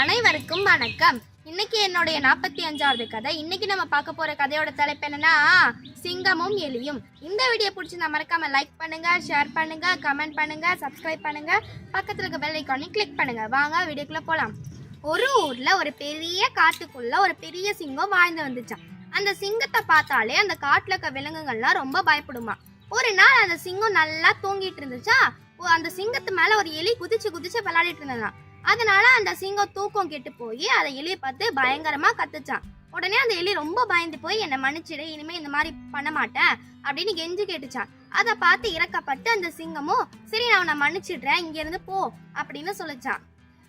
அனைவருக்கும் வணக்கம். இன்னைக்கு என்னுடைய 45வது கதை. இன்னைக்கு நம்ம பார்க்க போற கதையோட தலைப்பு என்னன்னா சிங்கமும் எலியும். இந்த வீடியோ பிடிச்சிருந்தா மறக்காம லைக் பண்ணுங்க, ஷேர் பண்ணுங்க, கமெண்ட் பண்ணுங்க, சப்ஸ்கிரைப் பண்ணுங்க, பக்கத்துல இருக்க பெல் ஐகானையும் கிளிக் பண்ணுங்க. வாங்க வீடியோக்குள்ள போலாம். ஒரு ஊர்ல ஒரு பெரிய காட்டுக்குள்ள ஒரு பெரிய சிங்கம் வாழ்ந்து வந்துச்சான். அந்த சிங்கத்தை பார்த்தாலே அந்த காட்டுல இருக்க விலங்குகள்லாம் ரொம்ப பயப்படுமா. ஒரு நாள் அந்த சிங்கம் நல்லா தூங்கிட்டு இருந்துச்சா. அந்த சிங்கத்து மேல ஒரு எலி குதிச்சு குதிச்சு விளையாடிட்டு இருந்ததான். அதனால அந்த சிங்கம் தூக்கம் கெட்டு போய் அதை எலியை பார்த்து பயங்கரமா கத்துச்சான். உடனே அந்த எலி ரொம்ப பயந்து போய் என்னை மன்னிச்சிடு, இனிமே இந்த மாதிரி பண்ண மாட்டேன் அப்படின்னு கெஞ்சி கேட்டுச்சான். அதை பார்த்து இறக்கப்பட்டு அந்த சிங்கமும் சரி நான் உன்னை மன்னிச்சிடுறேன், இங்க இருந்து போ அப்படின்னு சொல்லிச்சான்.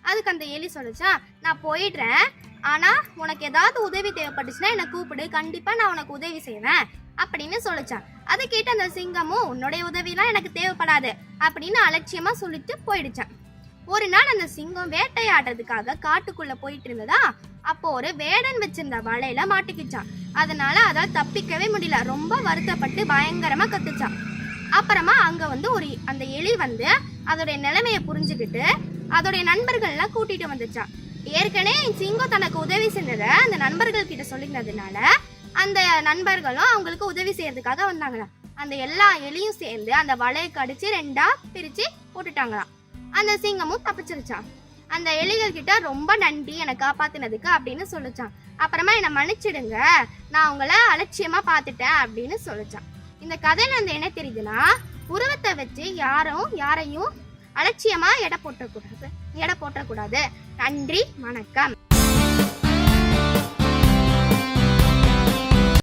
அதுக்கு அந்த எலி சொல்லிச்சான், நான் போயிடுறேன், ஆனா உனக்கு ஏதாவது உதவி தேவைப்பட்டுச்சுன்னா என்னை கூப்பிடு, கண்டிப்பா நான் உனக்கு உதவி செய்வேன் அப்படின்னு சொல்லிச்சான். அதை கேட்டு அந்த சிங்கமும் உன்னுடைய உதவிலாம் எனக்கு தேவைப்படாது அப்படின்னு அலட்சியமா சொல்லிட்டு போயிடுச்சான். ஒரு நாள் அந்த சிங்கம் வேட்டையாடுறதுக்காக காட்டுக்குள்ள போயிட்டு இருந்ததா. அப்போ ஒரு வேடன் வச்சிருந்த வலையில மாட்டிக்கிச்சான். அதனால அதை தப்பிக்கவே முடியல. ரொம்ப வருத்தப்பட்டு பயங்கரமா கத்துச்சான். அப்புறமா அங்க வந்து அந்த எலி வந்து அதோடைய நிலைமையை புரிஞ்சுக்கிட்டு அதோடைய நண்பர்கள்லாம் கூட்டிட்டு வந்துச்சான். ஏற்கனவே சிங்கம் தனக்கு உதவி செஞ்சதை அந்த நண்பர்கள் கிட்ட சொல்லினதுனால அந்த நண்பர்களும் அவங்களுக்கு உதவி செய்யறதுக்காக வந்தாங்களாம். அந்த எல்லா எலியும் சேர்ந்து அந்த வலையை கடிச்சு 2ஆ பிரிச்சு போட்டுட்டாங்களாம். அந்த சிங்கமும் தப்பிச்சிருச்சான். அந்த எலிகள் கிட்ட ரொம்ப நன்றி என்னை காப்பாத்தினதுக்கு அப்படின்னு சொல்லிச்சான். அப்புறமா என்னை மன்னிச்சிடுங்க, நான் உங்களை அலட்சியமா பார்த்துட்டேன் அப்படின்னு சொல்லிச்சான். இந்த கதையில வந்து என்ன தெரியுதுன்னா, உருவத்தை வச்சு யாரையும் அலட்சியமா எடை போட்டக்கூடாது. நன்றி, வணக்கம்.